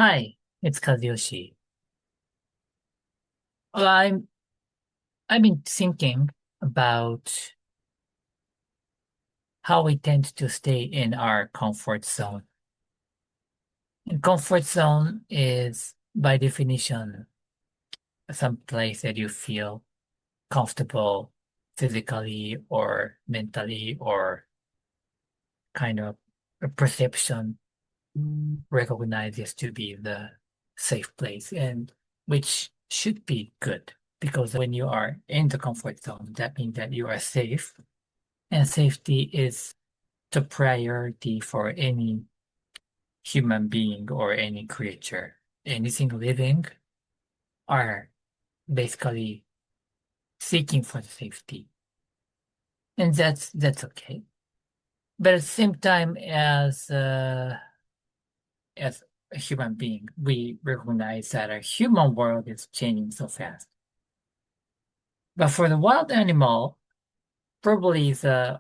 Hi, it's Kazuyoshi. Well, I've been thinking about how we tend to stay in our comfort zone. And comfort zone is, by definition, some place that you feel comfortable physically or mentally or kind of a perception recognizes to be the safe place and which should be good because when you are in the comfort zone, that means that you are safe and safety is the priority for any human being or any creature. Anything living are basically seeking for safety. And that's okay. But at the same time as a human being, we recognize that our human world is changing so fast. But for the wild animal, probably a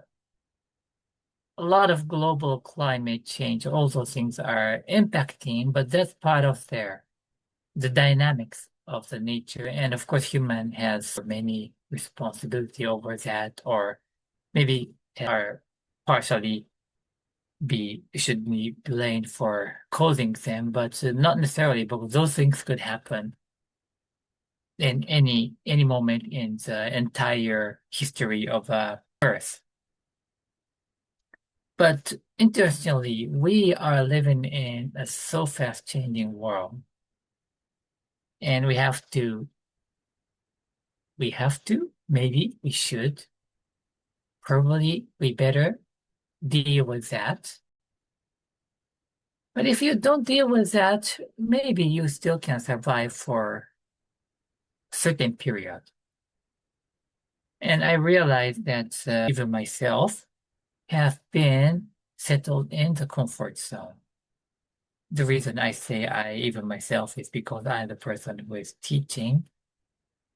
lot of global climate change, all those things are impacting, but that's part of the dynamics of the nature. And of course, human has many responsibility over that, or maybe are partially should be blamed for causing them, but not necessarily because those things could happen in any moment in the entire history of Earth. But interestingly, we are living in a so fast changing world, and maybe we should, probably we better deal with that. But if you don't deal with that, maybe you still can survive for a certain period. And I realized that even myself have been settled in the comfort zone. The reason I say I even myself is because I'm the person who is teaching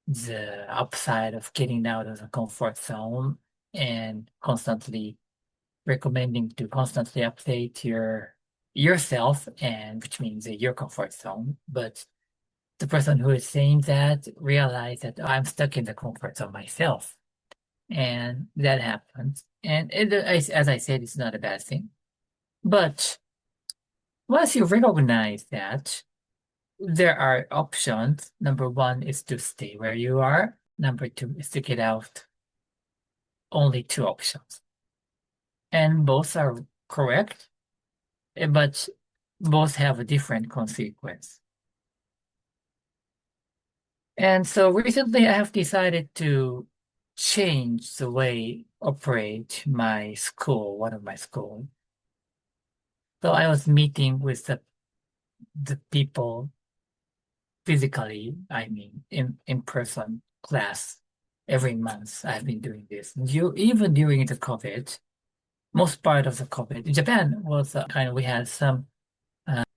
the upside of getting out of the comfort zone and constantly recommending to constantly update yourself and which means your comfort zone. But the person who is saying that realized that I'm stuck in the comfort zone myself. And that happens. And as I said, it's not a bad thing. But once you recognize that, there are options. Number one is to stay where you are. Number two is to get out. Only two options. And both are correct, but both have a different consequence. And so recently I have decided to change the way operate my school, one of my school. So I was meeting with the people physically, I mean, in person class every month. I've been doing this. Even during the COVID, most part of the COVID, Japan was we had some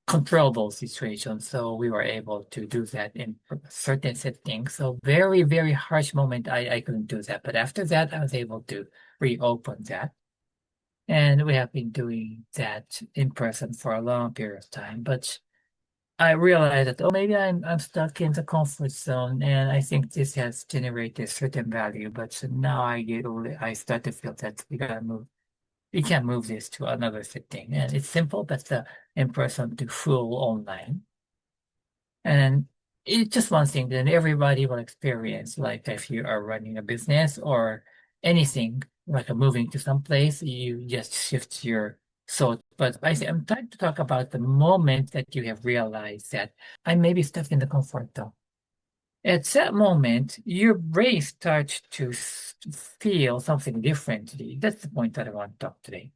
controllable situation, so we were able to do that in certain settings. So very, very harsh moment, I couldn't do that. But after that, I was able to reopen that. And we have been doing that in person for a long period of time. But I realized that, oh, maybe I'm stuck in the comfort zone, and I think this has generated certain value. But now I start to feel that we gotta move. We can move this to another setting, and it's simple, but the in person to full online, and it's just one thing. Then everybody will experience, like if you are running a business or anything, like moving to some place, you just shift your thought. But I'm trying to talk about the moment that you have realized that I may be stuck in the comfort zone. At that moment, your brain starts to feel something differently. That's the point that I want to talk today.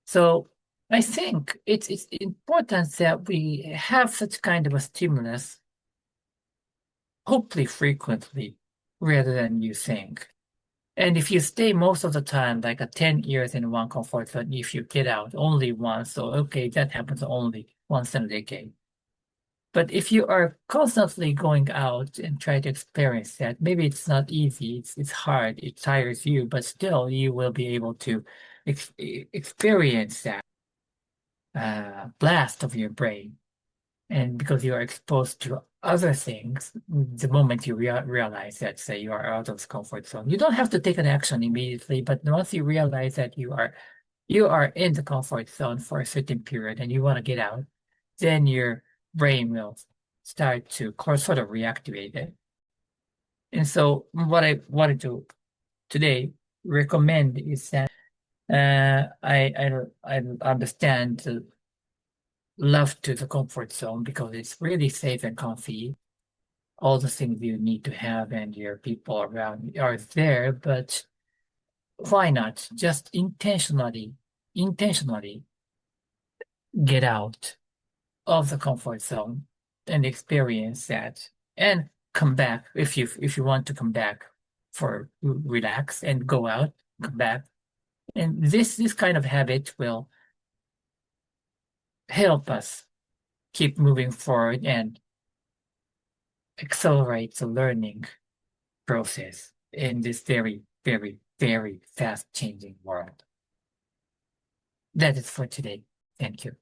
So I think it's important that we have such kind of a stimulus, hopefully frequently, rather than you think. And if you stay most of the time, like 10 years in one comfort zone, if you get out only once, so okay, that happens only once in a decade. But if you are constantly going out and try to experience that, maybe it's not easy, it's hard, it tires you, but still you will be able to experience that blast of your brain. And because you are exposed to other things, the moment you realize that, say, you are out of the comfort zone, you don't have to take an action immediately, but once you realize that you are in the comfort zone for a certain period and you want to get out, then your brain will start to sort of reactivate it. And so what I wanted to today recommend is that I understand the love to the comfort zone because it's really safe and comfy. All the things you need to have and your people around are there, but why not just intentionally get out of the comfort zone and experience that and come back if you want to come back for relax and go out, come back. And this kind of habit will help us keep moving forward and accelerate the learning process in this very, very, very fast changing world. That is for today. Thank you.